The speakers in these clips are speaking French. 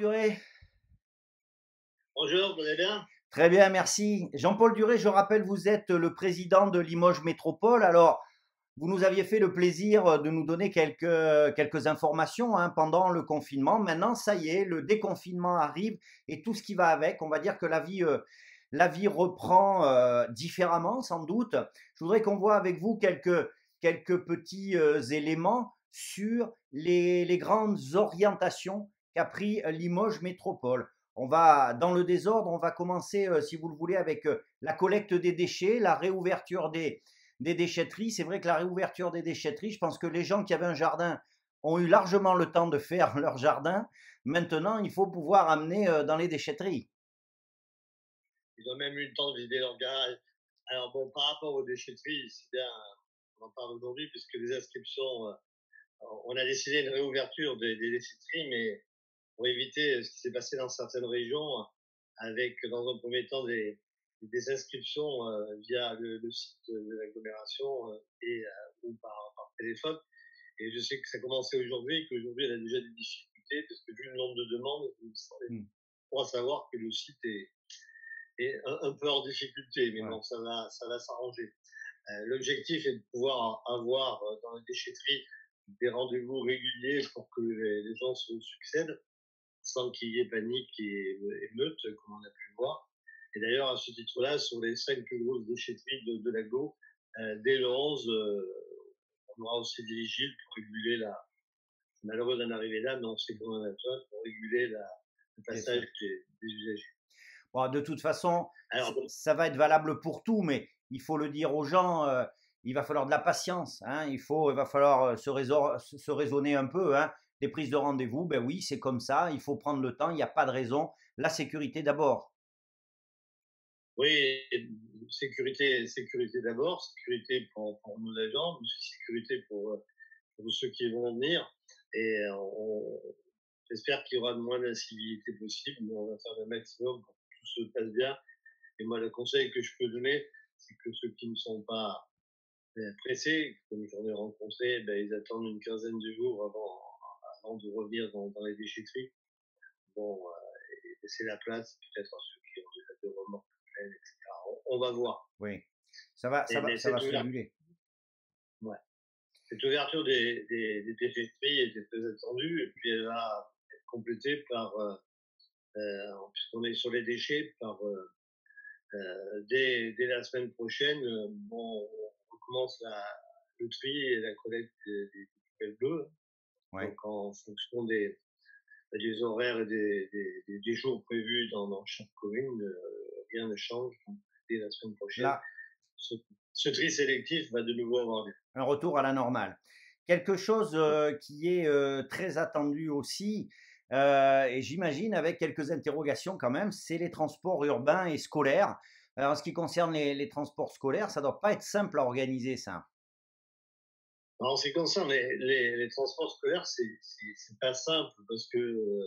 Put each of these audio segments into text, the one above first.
Duré. Bonjour, vous allez bien? Très bien, merci. Jean-Paul Duré, je rappelle, vous êtes le président de Limoges Métropole. Alors, vous nous aviez fait le plaisir de nous donner quelques informations pendant le confinement. Maintenant, ça y est, le déconfinement arrive et tout ce qui va avec. On va dire que la vie reprend différemment, sans doute. Je voudrais qu'on voit avec vous quelques petits éléments sur les grandes orientations qu'a pris Limoges Métropole. On va, dans le désordre, on va commencer, si vous le voulez, avec la collecte des déchets, la réouverture des déchetteries. C'est vrai que la réouverture des déchetteries, je pense que les gens qui avaient un jardin ont eu largement le temps de faire leur jardin. Maintenant, il faut pouvoir amener dans les déchetteries. Ils ont même eu le temps de vider leur garage. Alors bon, par rapport aux déchetteries, c'est bien, on en parle aujourd'hui, puisque les inscriptions, on a décidé une réouverture des déchetteries, mais pour éviter ce qui s'est passé dans certaines régions, avec dans un premier temps des inscriptions via le site de l'agglomération ou par téléphone. Et je sais que ça commençait aujourd'hui et qu'aujourd'hui, elle a déjà des difficultés, parce que vu le nombre de demandes, on pourra savoir que le site est un peu en difficulté, mais bon, ça va s'arranger. L'objectif est de pouvoir avoir dans les déchetteries des rendez-vous réguliers pour que les gens se succèdent sans qu'il y ait panique et émeute, comme on a pu le voir. Et d'ailleurs, à ce titre-là, sur les 5 plus grosses déchetteries de l'aglo, dès le 11, on aura aussi des vigiles pour réguler malheureuse d'en arriver là, mais on sait comment on a besoin pour réguler le passage des usagers. Bon, de toute façon, alors, ça va être valable pour tout, mais il faut le dire aux gens, il va falloir de la patience. Il va falloir se raisonner un peu. Les prises de rendez-vous, ben oui, c'est comme ça, il faut prendre le temps, il n'y a pas de raison. La sécurité d'abord. Oui, sécurité d'abord, sécurité pour nos agents, mais aussi sécurité pour ceux qui vont venir. Et j'espère qu'il y aura le moins d'incivilité possible, mais on va faire le maximum pour que tout se passe bien. Et moi, le conseil que je peux donner, c'est que ceux qui ne sont pas pressés, comme j'en ai rencontré, ils attendent une quinzaine de jours avant de revenir dans les déchetteries. Bon, et laisser la place peut-être à ceux qui ont déjà des remorques pleines, etc. On va voir. Oui, ça va se réguler. Ouais. Cette ouverture des déchetteries était très attendue, et puis elle va être complétée par, puisqu'on est sur les déchets, par dès la semaine prochaine, on recommence le tri et la collecte des poubelles bleues. Ouais. Donc en fonction des horaires et des jours prévus dans chaque commune, rien ne change. Donc, dès la semaine prochaine, là, ce tri sélectif va de nouveau avoir lieu. Un retour à la normale. Quelque chose qui est très attendu aussi, et j'imagine avec quelques interrogations quand même, c'est les transports urbains et scolaires. Alors, en ce qui concerne les transports scolaires, ça ne doit pas être simple à organiser, ça. Alors, en ce qui concerne les transports scolaires, c'est pas simple parce que,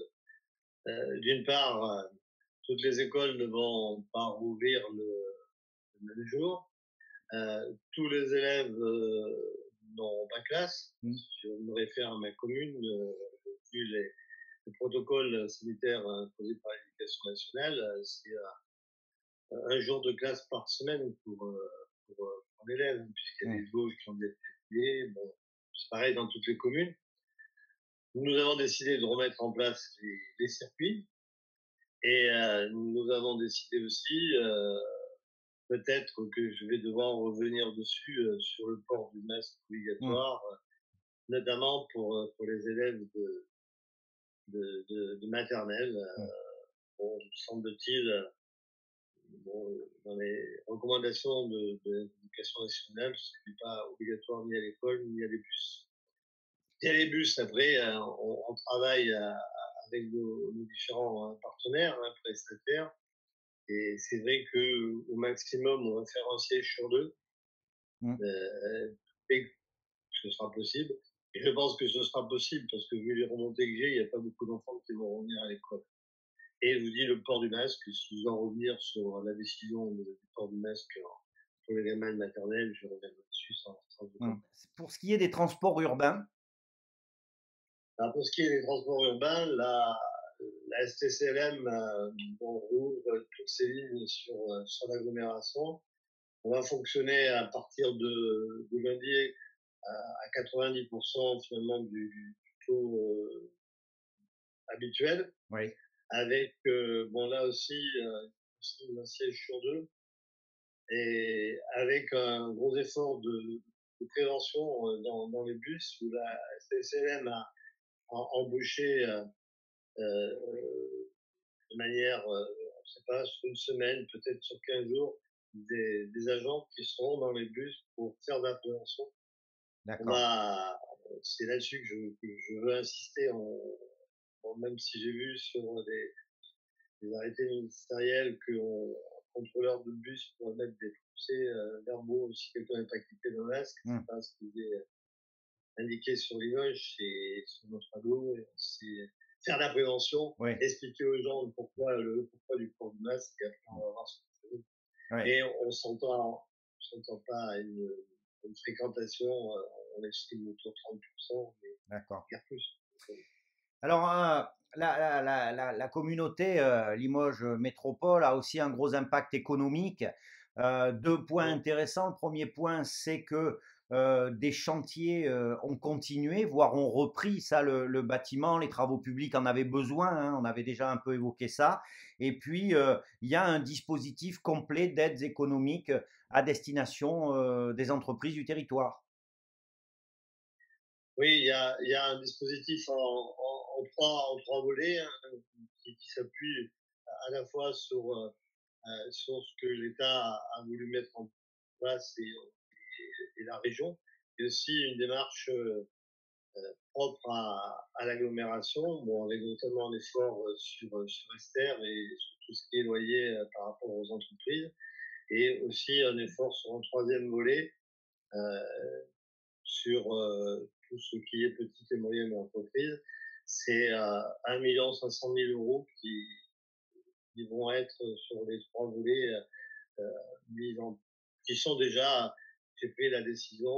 d'une part, toutes les écoles ne vont pas rouvrir le même jour. Tous les élèves n'auront pas classe. Je me réfère à ma commune, vu les protocoles sanitaires imposés par l'éducation nationale, c'est un jour de classe par semaine pour l'élève, puisqu'il y a des jauges qui ont été décidées. Bon, c'est pareil dans toutes les communes. Nous avons décidé de remettre en place les circuits et nous avons décidé aussi, peut-être que je vais devoir revenir dessus sur le port du masque obligatoire, notamment pour les élèves de maternelle. Bon, semble-t-il, dans les recommandations de l'éducation nationale, ce n'est pas obligatoire ni à l'école ni à les bus. Et à les bus, après, on travaille avec nos différents partenaires, prestataires, et c'est vrai qu'au maximum, on va faire un siège sur 2, et que ce sera possible. Et je pense que ce sera possible parce que vu les remontées que j'ai, il n'y a pas beaucoup d'enfants qui vont revenir à l'école. Et je vous dis, le port du masque, si je dois revenir sur la décision du port du masque pour les gamins de maternelle, je reviens dessus sans doute. Pour ce qui est des transports urbains, Alors, pour ce qui est des transports urbains, là, la STCLM rouvre toutes ses lignes sur l'agglomération. On va fonctionner à partir de lundi à 90% finalement du taux habituel, Oui, avec bon là aussi un siège sur deux, et avec un gros effort de prévention dans les bus où la STCLM a embauché de manière, on ne sait pas, sur une semaine, peut-être sur 15 jours, des agents qui seront dans les bus pour faire de la prévention. On d'accord. va, c'est là-dessus que je veux insister, même si j'ai vu sur des arrêtés ministériels qu'un contrôleur de bus pourrait mettre des procès verbaux si quelqu'un n'est pas équipé de masque. Hmm. C'est pas ce qui est indiqué sur Limoges, c'est sur notre tableau, c'est faire la prévention, Oui, expliquer aux gens le pourquoi du port du masque, et après on va voir ce qu'on fait. oui, Et on s'entend pas à une fréquentation, on estime autour de 30%, mais d'accord. guère plus. Alors, la communauté Limoges Métropole a aussi un gros impact économique. Deux points Ouais. intéressants. Le premier point, c'est que des chantiers ont continué, voire ont repris. Ça, le bâtiment, les travaux publics en avaient besoin, hein, on avait déjà un peu évoqué ça. Et puis, il y a un dispositif complet d'aides économiques à destination des entreprises du territoire. Oui, il y a un dispositif en trois volets, hein, qui s'appuie à la fois sur ce que l'État a voulu mettre en place et la région, et aussi une démarche propre à l'agglomération, bon, avec notamment un effort sur Esther et sur tout ce qui est loyer par rapport aux entreprises, et aussi un effort sur un troisième volet sur tout ce qui est petites et moyennes entreprises. C'est 1 500 000 € qui vont être sur les trois volets mis en, qui sont déjà, j'ai pris la décision,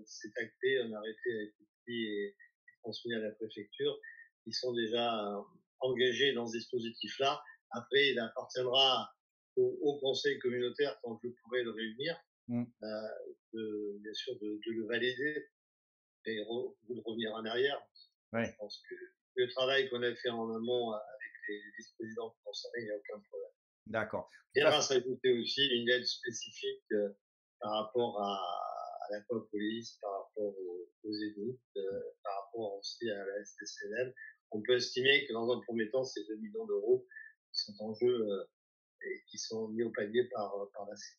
c'est acté, un arrêté a été pris et transmis à la préfecture, qui sont déjà engagés dans ce dispositif-là. Après, il appartiendra au conseil communautaire, quand je pourrai le réunir, Mm. bien sûr de le valider et de revenir en arrière. Je Ouais, pense que le travail qu'on a fait en amont avec les vice-présidents concernés, il n'y a aucun problème. d'accord. De Il toute va façon, s'ajouter aussi une aide spécifique par rapport à l'aquapolice, par rapport aux édits, par rapport aussi à la STCLM. On peut estimer que dans un premier temps, c'est 2 millions d'euros qui sont en jeu et qui sont mis au panier par la CIE.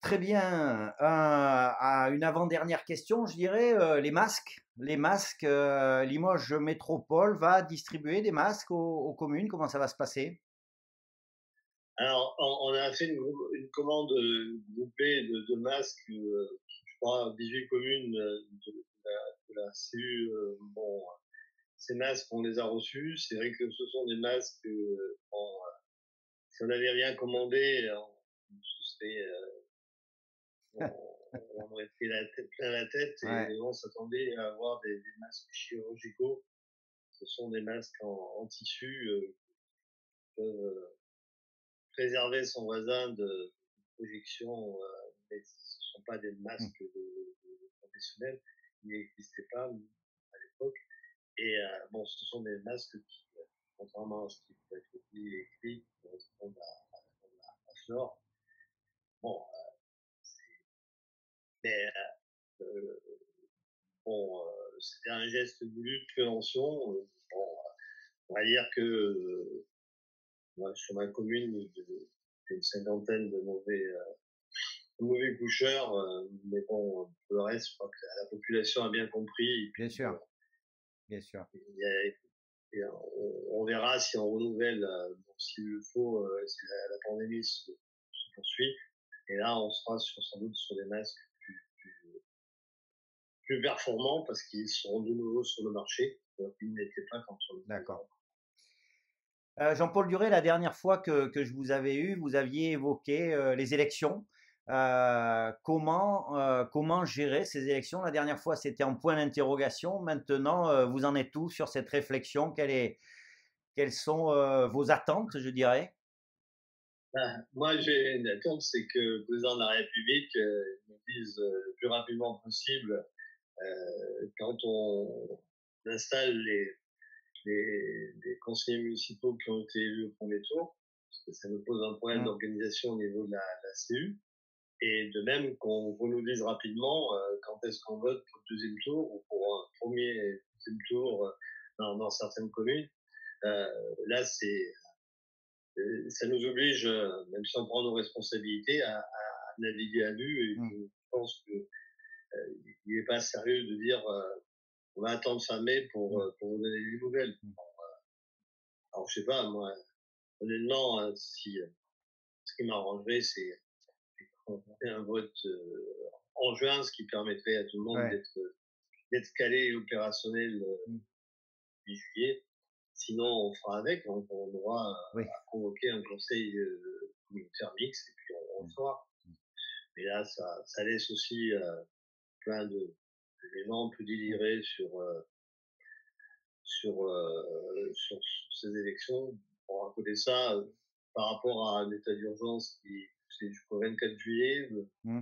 très bien. À une avant-dernière question, je dirais les masques. Les masques, Limoges Métropole va distribuer des masques aux communes. Comment ça va se passer? Alors, on a fait une commande groupée de masques, je crois, 18 communes de la CU. Bon, ces masques, on les a reçus. C'est vrai que ce sont des masques, bon, si on n'avait rien commandé, on se serait, on aurait pris plein la tête, Ouais, et on s'attendait à avoir des masques chirurgicaux. Ce sont des masques en tissu qui peuvent préserver son voisin de projection, mais ce ne sont pas des mm, masques professionnels, ils n'existaient pas à l'époque. Et bon, ce sont des masques qui, contrairement à ce qui peut être dit et écrit, correspondent à Flore. Bon, mais bon, c'était un geste voulu de prévention. Bon, on va dire que moi, sur ma commune, j'ai une cinquantaine de mauvais coucheurs, mais bon, pour le reste, je crois que la population a bien compris. Et bien puis, sûr, bien sûr. et on verra si on renouvelle, s'il le faut, si la pandémie se poursuit. Et là, on sera sans doute sur des masques plus performants parce qu'ils seront de nouveau sur le marché, alors qu'ils n'étaient pas quand on les D'accord. a. Jean-Paul Duret, la dernière fois que je vous avais eu, vous aviez évoqué les élections. Comment gérer ces élections? La dernière fois, c'était en point d'interrogation. Maintenant, vous en êtes où sur cette réflexion? Quelles sont vos attentes, je dirais? Moi, j'ai une attente, c'est que le président de la République nous dise le plus rapidement possible quand on installe les conseillers municipaux qui ont été élus au premier tour, parce que ça nous pose un problème Mmh. d'organisation au niveau de la CU. Et de même qu'on nous dise rapidement quand est-ce qu'on vote pour le deuxième tour ou pour un premier et deuxième tour dans certaines communes. Euh, Là, ça nous oblige, même si on prend nos responsabilités, à naviguer à vue. Et Mmh. je pense qu'il n'est pas sérieux de dire on va attendre fin mai Mmh. pour vous donner des nouvelles. Mmh. Alors, je sais pas, moi, honnêtement, si, ce qui m'arrangerait, c'est qu'on fait un vote en juin, ce qui permettrait à tout le monde Ouais. d'être calé et opérationnel Mmh. 8 juillet. Sinon, on fera avec, on aura Oui. à convoquer un conseil communautaire mixte et puis on le Mmh. fera. Mais là, ça laisse aussi plein d'éléments, on peut délirer sur ces élections. On va côté ça, par rapport à un état d'urgence qui c'est jusqu'au 24 juillet, Mmh.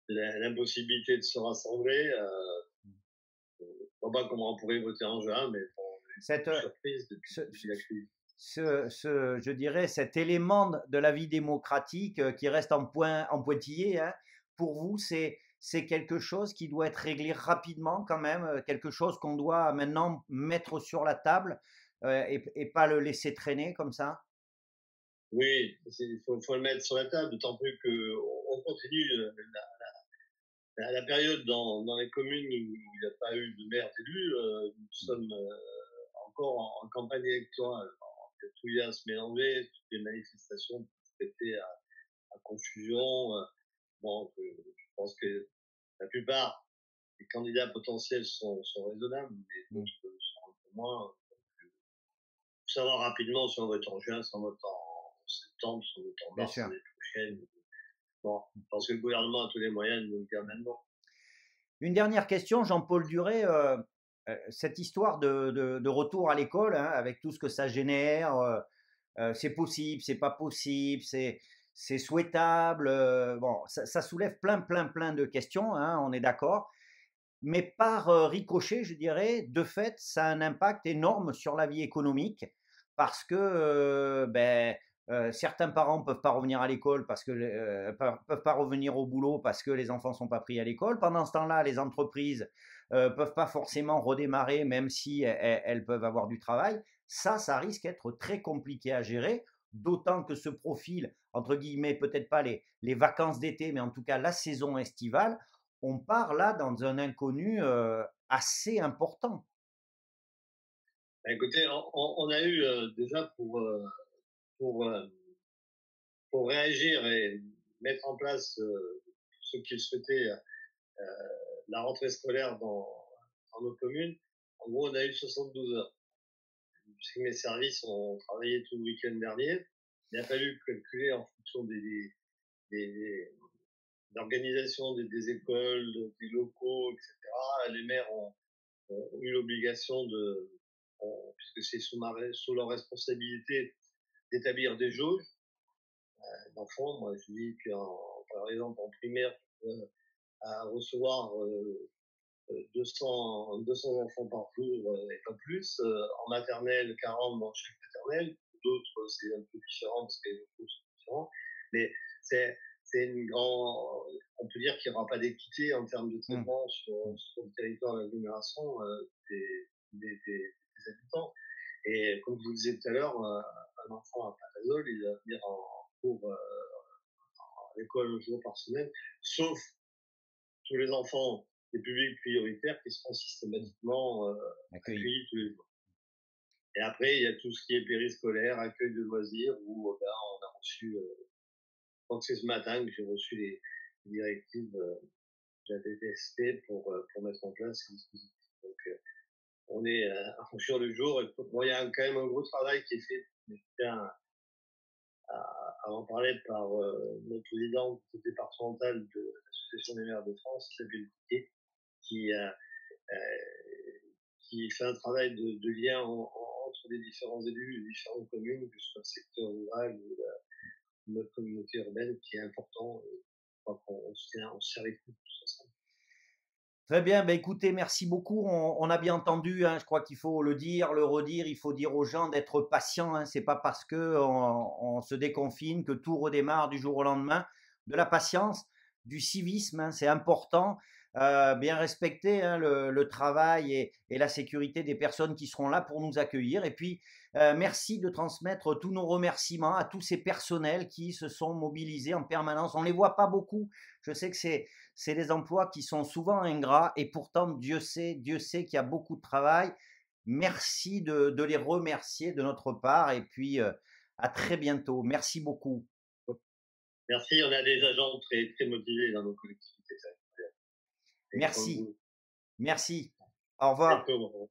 l'impossibilité de se rassembler. Mmh. Je ne vois pas comment on pourrait voter en juin, mais bon, Cette, surprise ce, depuis la crise. je dirais, cet élément de la vie démocratique qui reste en pointillé, hein, pour vous, c'est quelque chose qui doit être réglé rapidement quand même, quelque chose qu'on doit maintenant mettre sur la table et pas le laisser traîner comme ça. Oui, il faut le mettre sur la table, d'autant plus qu'on continue la période dans les communes où il n'y a pas eu de maire élu. Nous sommes encore en campagne électorale. Tout vient se mélanger, toutes les manifestations peuvent prêter à confusion. Bon, je pense que la plupart des candidats potentiels sont raisonnables, mais Mmh. d'autres sont un peu moins. Faut savoir rapidement si on vote en juin, si on vote en septembre, si on vote en Bien mars sûr. l'année prochaine. Bon, je pense que le gouvernement a tous les moyens de nous le dire maintenant. Une dernière question, Jean-Paul Duret. Cette histoire de retour à l'école, hein, avec tout ce que ça génère, c'est possible, c'est pas possible, c'est souhaitable. Bon, ça soulève plein de questions, hein, on est d'accord. Mais par ricochet, je dirais, de fait, ça a un impact énorme sur la vie économique parce que certains parents peuvent pas revenir à l'école parce que peuvent pas revenir au boulot parce que les enfants sont pas pris à l'école. Pendant ce temps-là, les entreprises peuvent pas forcément redémarrer, même si elles peuvent avoir du travail. Ça risque d'être très compliqué à gérer, d'autant que ce profil, entre guillemets, peut-être pas les vacances d'été, mais en tout cas la saison estivale, on part là dans un inconnu assez important. Bah, écoutez, on a eu déjà pour, euh, pour réagir et mettre en place ce qu'ils souhaitaient la rentrée scolaire dans nos communes. En gros, on a eu 72 heures. Puisque mes services ont travaillé tout le week-end dernier, il a fallu calculer en fonction des l'organisation des écoles, des locaux, etc. Les maires ont eu l'obligation puisque c'est sous leur responsabilité, d'établir des jauges d'enfants. Moi, je dis par exemple, en primaire, à recevoir 200 enfants par jour et pas plus. En maternelle, 40 dans chaque maternelle. D'autres, c'est un peu différent parce que les locaux sont différents. Mais c'est, c'est une grande, on peut dire qu'il n'y aura pas d'équité en termes de Mmh. traitement sur le territoire de l'agglomération des habitants. Et comme je vous le disais tout à l'heure, un enfant à Patasol, il va venir en cours à l'école un jour par semaine, sauf tous les enfants des publics prioritaires qui seront systématiquement Accueilli. accueillis tous les jours. Et après, il y a tout ce qui est périscolaire, accueil de loisirs, où on a reçu, je crois que c'est ce matin que j'ai reçu les directives de la DTSP pour mettre en place ces dispositifs. Donc, on est au jour le jour. Et bon, il y a quand même un gros travail qui est fait. Je tiens à en parler par notre président départemental de l'Association des maires de France, Isabelle Piquet, qui, euh, qui fait un travail de lien entre entre les différents élus, les différentes communes, que ce soit le secteur rural ou notre communauté urbaine, qui est important. Je crois qu'on se tient avec nous tous ensemble. Très bien, ben écoutez, merci beaucoup. On a bien entendu, hein, je crois qu'il faut le dire, le redire, il faut dire aux gens d'être patients. Hein, c'est pas parce que on se déconfine que tout redémarre du jour au lendemain. De la patience, du civisme, hein, c'est important. Bien respecter, hein, le travail et la sécurité des personnes qui seront là pour nous accueillir. Et puis, merci de transmettre tous nos remerciements à tous ces personnels qui se sont mobilisés en permanence. On ne les voit pas beaucoup. Je sais que c'est des emplois qui sont souvent ingrats et pourtant Dieu sait qu'il y a beaucoup de travail. Merci de les remercier de notre part et puis à très bientôt. Merci beaucoup. Merci, on a des agents très, très motivés dans nos collectivités. Et comme Merci. vous, Merci. Au revoir. bientôt.